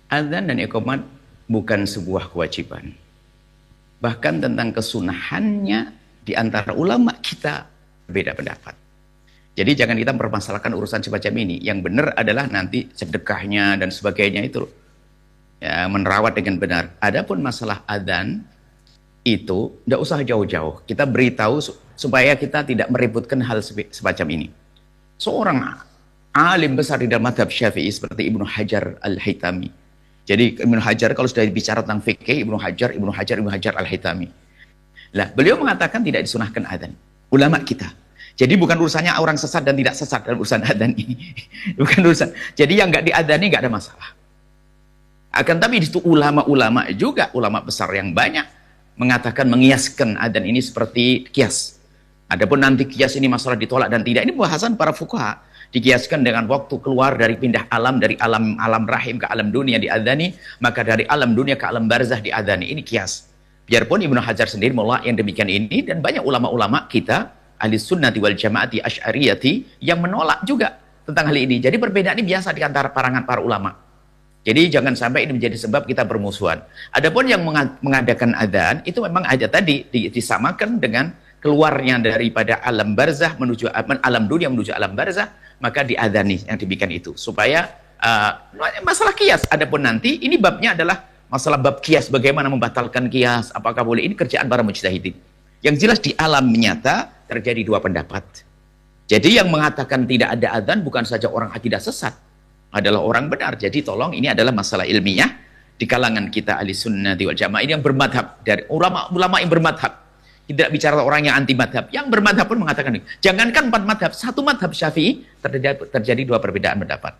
Adzan dan iqamat bukan sebuah kewajiban. Bahkan tentang kesunahannya di antara ulama kita berbeda pendapat. Jadi jangan kita mempermasalahkan urusan semacam ini. Yang benar adalah nanti sedekahnya dan sebagainya itu ya, menerawat dengan benar. Adapun masalah adzan itu tidak usah jauh-jauh. Kita beritahu supaya kita tidak meributkan hal semacam ini. Seorang alim besar di dalam mazhab Syafi'i seperti Ibnu Hajar Al-Haytami. Jadi Ibnu Hajar kalau sudah bicara tentang fikih, Ibnu Hajar Al-Haytami. Lah, beliau mengatakan tidak disunahkan adzan. Ulama kita. Jadi bukan urusannya orang sesat dan tidak sesat dalam urusan adzan ini. Bukan urusan. Jadi yang nggak diadzani nggak ada masalah. Akan tapi itu ulama-ulama juga, ulama besar yang banyak mengatakan mengiaskan adzan ini seperti kias. Adapun nanti kias ini masalah ditolak dan tidak, ini bahasan para fuqaha. Dikiaskan dengan waktu keluar dari pindah alam, dari alam rahim ke alam dunia diadzani, maka dari alam dunia ke alam barzah diadzani. Ini kias. Biarpun Ibnu Hajar sendiri menolak yang demikian ini, dan banyak ulama-ulama kita ahli sunnati wal jamaati asy'ariyati yang menolak juga tentang hal ini. Jadi perbedaan ini biasa di antara kalangan para ulama. Jadi jangan sampai ini menjadi sebab kita bermusuhan. Adapun yang mengadakan adzan itu memang ada tadi disamakan dengan keluarnya daripada alam barzah menuju alam dunia menuju alam barzah, maka diadzani yang demikian itu supaya masalah kias. Adapun nanti ini babnya adalah masalah bab kias, bagaimana membatalkan kias, apakah boleh, ini kerjaan para mujtahidin. Yang jelas di alam nyata terjadi dua pendapat. Jadi yang mengatakan tidak ada adzan bukan saja orang akidah sesat, adalah orang benar. Jadi tolong, ini adalah masalah ilmiah di kalangan kita ahli sunnati wal jamaah ini yang bermadhab, dari ulama yang bermadhab. Tidak bicara orang yang anti madhab, yang bermadhab pun mengatakan ini. Jangankan 4 madhab, 1 madhab Syafi'i terjadi 2 perbedaan pendapat.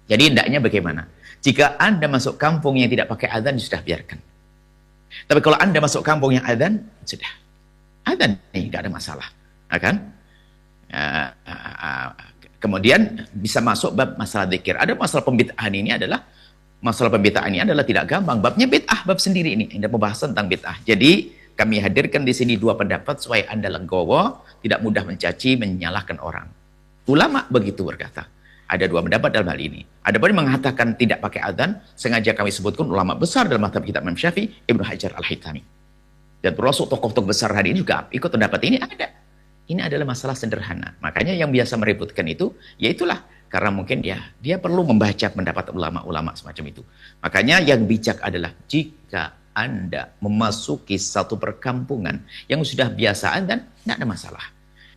Jadi hendaknya bagaimana? Jika Anda masuk kampung yang tidak pakai adzan, sudah biarkan. Tapi kalau Anda masuk kampung yang adzan, sudah. Adzan ini tidak ada masalah. Akan? Kemudian bisa masuk bab masalah zikir. Ada masalah pembid'ahan ini adalah tidak gampang. Babnya bid'ah, bab sendiri ini. Ada pembahasan tentang bid'ah. Jadi kami hadirkan di sini 2 pendapat supaya Anda legowo, tidak mudah mencaci, menyalahkan orang. Ulama begitu berkata. Ada 2 pendapat dalam hal ini. Ada pun mengatakan tidak pakai adzan, sengaja kami sebutkan ulama besar dalam mazhab kitab Imam Syafi'i, Ibnu Hajar Al-Haytami. Dan termasuk tokoh-tokoh besar hari ini juga ikut pendapat ini ada. Ini adalah masalah sederhana. Makanya yang biasa meributkan itu, ya itulah. Karena mungkin dia perlu membaca pendapat ulama-ulama semacam itu. Makanya yang bijak adalah jika Anda memasuki satu perkampungan yang sudah biasa adzan, tidak ada masalah.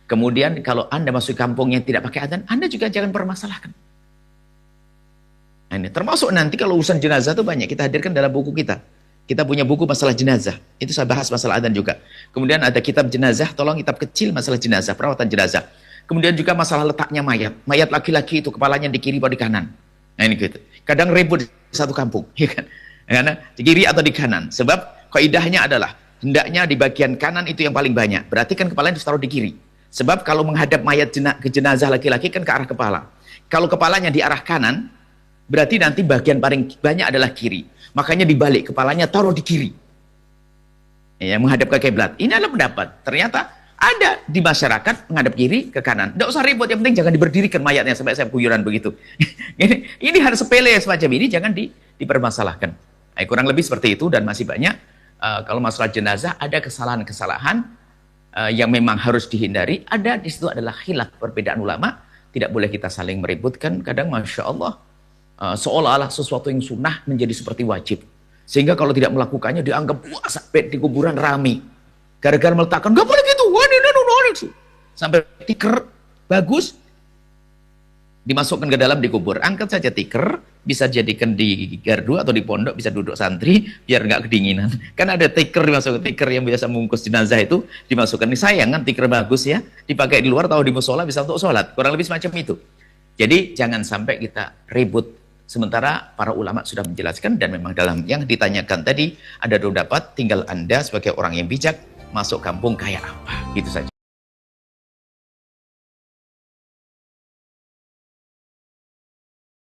Kemudian kalau Anda masuk kampung yang tidak pakai adzan, Anda juga jangan permasalahkan. Nah, ini termasuk nanti kalau urusan jenazah itu banyak kita hadirkan dalam buku kita. Kita punya buku masalah jenazah. Itu saya bahas masalah adzan juga. Kemudian ada kitab jenazah, tolong kitab kecil masalah jenazah, perawatan jenazah. Kemudian juga masalah letaknya mayat. Mayat laki-laki itu kepalanya di kiri atau di kanan. Nah ini gitu. Kadang ribut di satu kampung, ya kan? Karena di kiri atau di kanan. Sebab kaidahnya adalah hendaknya di bagian kanan itu yang paling banyak. Berarti kan kepalanya harus taruh di kiri. Sebab kalau menghadap mayat ke jenazah laki-laki kan ke arah kepala. Kalau kepalanya di arah kanan, berarti nanti bagian paling banyak adalah kiri. Makanya dibalik, kepalanya taruh di kiri. Ya, menghadap ke kiblat. Ini adalah pendapat. Ternyata ada di masyarakat menghadap kiri ke kanan. Tidak usah ribut, yang penting jangan diberdirikan mayatnya sampai saya kuyuran begitu. ini hal sepele semacam ini jangan dipermasalahkan. Nah, kurang lebih seperti itu dan masih banyak. Kalau masalah jenazah ada kesalahan-kesalahan yang memang harus dihindari. Ada di situ adalah khilaf perbedaan ulama. Tidak boleh kita saling meributkan. Kadang masya Allah seolah-olah sesuatu yang sunnah menjadi seperti wajib. Sehingga kalau tidak melakukannya dianggap wah sampai di kuburan rame. Gara-gara meletakkan nggak boleh gitu. Sampai tikar bagus dimasukkan ke dalam dikubur. Angkat saja tikar, bisa jadikan di gardu atau di pondok, bisa duduk santri biar nggak kedinginan. Kan ada tikar dimasukkan, tikar yang biasa membungkus jenazah itu dimasukkan. Ini sayang kan tikar bagus ya, dipakai di luar atau di musola bisa untuk sholat. Kurang lebih semacam itu. Jadi jangan sampai kita ribut. Sementara para ulama sudah menjelaskan dan memang dalam yang ditanyakan tadi ada 2 pendapat, tinggal Anda sebagai orang yang bijak masuk kampung kayak apa, gitu saja.